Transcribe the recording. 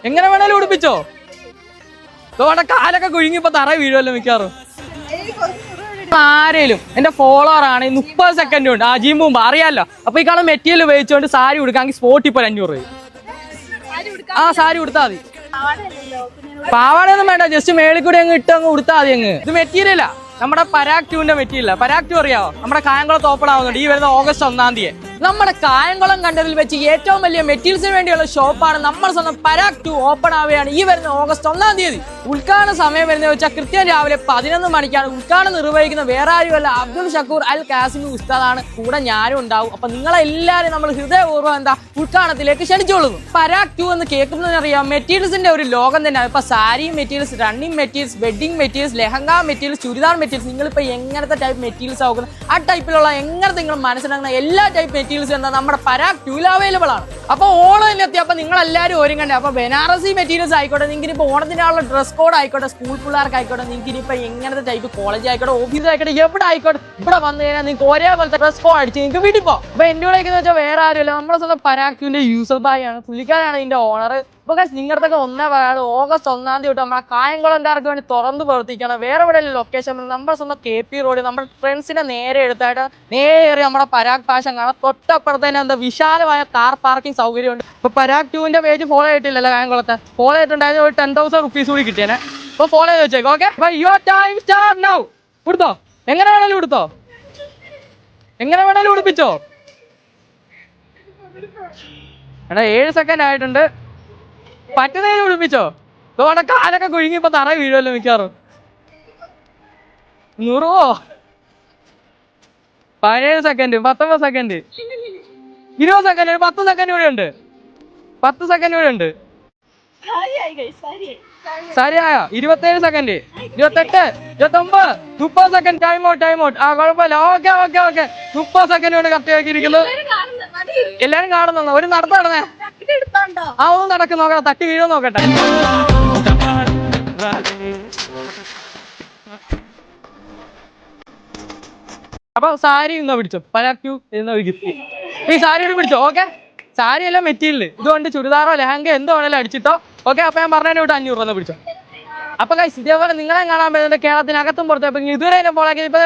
എങ്ങനെ വേണേലും ഉടുപ്പിച്ചോ? തോടെ കാലൊക്കെ കുഴുങ്ങിപ്പോ തറ വീഴുമല്ലോ മിക്കാറും. ആരേലും എന്റെ ഫോളോവർ ആണ് 30 സെക്കൻഡ് ഉണ്ട് ജിമ്പുമ്പോ അറിയാലോ. അപ്പൊ ഈ കാണുന്ന മെറ്റീരിയൽ ഉപയോഗിച്ചുകൊണ്ട് സാരി ഉടുക്കാമെങ്കിൽ സ്പോട്ടിൽ ഇപ്പോൾ 500 രൂപ. സാരി ഉടുത്താൽ മതി. പാവാടയൊന്നും വേണ്ട, ജസ്റ്റ് മേളിൽ കൂടി അങ്ങ് ഇട്ട് അങ്ങ് ഉടുത്താൽ മതി. അങ്ങ് ഇത് മെറ്റീരിയലാ, നമ്മുടെ പരാഗ് 2ന്റെ മെറ്റീരിയലാ. പരാഗ് 2 അറിയാവോ? നമ്മുടെ കായംകുളത്ത് ഓപ്പൺ ആവുന്നുണ്ട് ഈ വരുന്ന ഓഗസ്റ്റ് 1-ാം തീയതി. നമ്മുടെ കായംകുളം കണ്ടതിൽ വെച്ച് ഏറ്റവും വലിയ മെറ്റീരിയൽസിന് വേണ്ടിയുള്ള ഷോപ്പാണ് നമ്മൾ സ്വന്തം പരാഗ് 2 ഓപ്പൺ ആവുകയാണ് ഈ വരുന്ന ഓഗസ്റ്റ് 1-ാം തീയതി. ഉദ്ഘാടന സമയം വരുന്നത് വെച്ചാൽ കൃത്യം രാവിലെ 11 മണിക്കാണ്. ഉദ്ഘാടനം നിർവഹിക്കുന്ന വേറെ ആരുമല്ല, അബ്ദുൾ ഷക്കൂർ അൽ കാസിമി ഉസ്താദാണ്. കൂടെ ഞാനും ഉണ്ടാവും. അപ്പൊ നിങ്ങളെല്ലാവരും നമ്മൾ ഹൃദയപൂർവ്വം ഉദ്ഘാടനത്തിലേക്ക് ക്ഷണിച്ചോളുന്നു. പരാഗ് 2 എന്ന് കേൾക്കുന്നതിനറിയാം മെറ്റീരിയൽസിന്റെ ഒരു ലോകം തന്നെയാണ്. ഇപ്പൊ sari materials, running materials, wedding materials, lehenga materials, churidar materials. നിങ്ങളിപ്പോ എങ്ങനത്തെ ടൈപ്പ് മെറ്റീരിയൽസ് ആവുന്നത് ആ ടൈപ്പിലുള്ള എങ്ങനത്തെ നിങ്ങൾ മനസ്സിലാക്കുന്ന എല്ലാ ടൈപ്പ് മെറ്റീരിയൽസ് എന്താ നമ്മുടെ പരാഗ് 2-ൽ അവൈലബിൾ ആണ്. അപ്പൊ ഓണം എത്തി. അപ്പൊ നിങ്ങൾ എല്ലാവരും ഒരുങ്ങണ്ടേ? അപ്പൊ ബനാറസി മെറ്റീരിയൽസ് ആയിക്കോട്ടെ, നിങ്ങൾക്ക് ഇപ്പൊ ഓണത്തിനുള്ള ഡ്രസ് കോഡ് ആയിക്കോട്ടെ, സ്കൂൾ പിള്ളേർക്ക് ആയിക്കോട്ടെ, നിങ്ങൾക്ക് ഇനിയിപ്പോ എങ്ങനത്തെ ടൈപ്പ് കോളേജ് ആയിക്കോട്ടെ, ഓഫീസ് ആയിക്കോട്ടെ, എവിടെ ആയിക്കോട്ടെ, ഇവിടെ വന്നു കഴിഞ്ഞാൽ നിങ്ങൾക്ക് ഒരേപോലത്തെ ഡ്രസ് കോഡ് അടിച്ച് നിങ്ങൾക്ക് വീട്ടിൽ പോ. അപ്പൊ എന്റെ കൂടെ വെച്ചാൽ വേറെ ആരുമില്ല, നമ്മുടെ സ്വന്തം പരാഗ് 2ന്റെ യൂസർ ബായ് ആണ്. പുള്ളിക്കാരാണ് ഇതിന്റെ ഓണർ. ഇപ്പൊ നിങ്ങളുടെ ഒന്നേ പറയാതെ ഓഗസ്റ്റ് 1-ാം തീയതി തൊട്ട് നമ്മുടെ കായംകുളംകാർക്ക് വേണ്ടി തുറന്ന് പ്രവർത്തിക്കണം. വേറെ ഇവിടെ ലൊക്കേഷൻ നമ്മുടെ സ്വന്തം KP റോഡ്, നമ്മുടെ ഫ്രണ്ട്സിനെ നേരെ എടുത്തായിട്ട് നേരെ നമ്മുടെ പരാഗ് ഫാഷൻ കാണാം. തൊട്ടപ്പുറത്ത് തന്നെ എന്താ വിശാലമായ കാർ പാർക്കിംഗ് സൗകര്യമുണ്ട്. ഇപ്പൊ പരാഗ് 2ന്റെ പേജ് ഫോളോ ചെയ്തിട്ടില്ലല്ലോ കായംകുളത്തെ? ഫോളോ ചെയ്തിട്ടുണ്ടായത് ഒരു 10,000 റുപ്പീസ് കൂടി കിട്ടിയേനെ. അപ്പൊ ഫോളോ ചെയ്ത് വെച്ചേക്കോ. Okay, your time start now. കൊടുത്തോ? എങ്ങനെ വേണേലും കൊടുത്തോ? എങ്ങനെ വേണേലും ഉടുപ്പിച്ചോ? എടാ 7 സെക്കൻഡ് ആയിട്ടുണ്ട്. പറ്റുന്നതിന് ഉടുപ്പിച്ചോ? തോടെ കാലൊക്കെ കുഴുങ്ങിപ്പോ തറ വീഴുമല്ലോ മിക്കാറും. 100 17 സെക്കൻഡ്, 19 സെക്കൻഡ്, 20 സെക്കൻഡ്, 10 സെക്കൻഡ് കൂടെ ഉണ്ട്. 10 സെക്കൻഡ് കൂടെ ഉണ്ട്. ശരിയായ 27 second, 28, 29, 30 second. Time out, time out. കുഴപ്പമില്ല. ഓക്കെ ഓക്കെ ഓക്കെ 30 സെക്കൻഡ് കൊണ്ട് കറക്റ്റ് ആക്കിയിരിക്കുന്നു. എല്ലാരും കാണുന്നു. ഒരു നടത്തം നടന്നേ. ഒന്ന് നടക്കും നോക്കട്ടെ, തട്ടി വീഴോ നോക്കട്ടെ. അപ്പൊ സാരി ഇന്നാ പിടിച്ചോ, പരാഗ് 2 എന്ന ഗിഫ്റ്റ്. ഈ സാരിയോട് പിടിച്ചോ. ഓക്കെ, സാരി എല്ലാം മെറ്റീരിയൽ ഇതുകൊണ്ട് ചുരിദാറോ ലെഹങ്ക എന്തോ വേണേലും അടിച്ചിട്ടോ. ഓക്കെ, അപ്പൊ ഞാൻ പറഞ്ഞതിന് വിട്ട് 500 രൂപ പിടിച്ചോ. അപ്പൊ ഇതേപോലെ നിങ്ങളെ കാണാൻ പറ്റുന്നത് കേരളത്തിനകത്തും പുറത്തും. ഇതുവരെ എന്നെ ഫോളോ ആക്കി. ഇപ്പൊ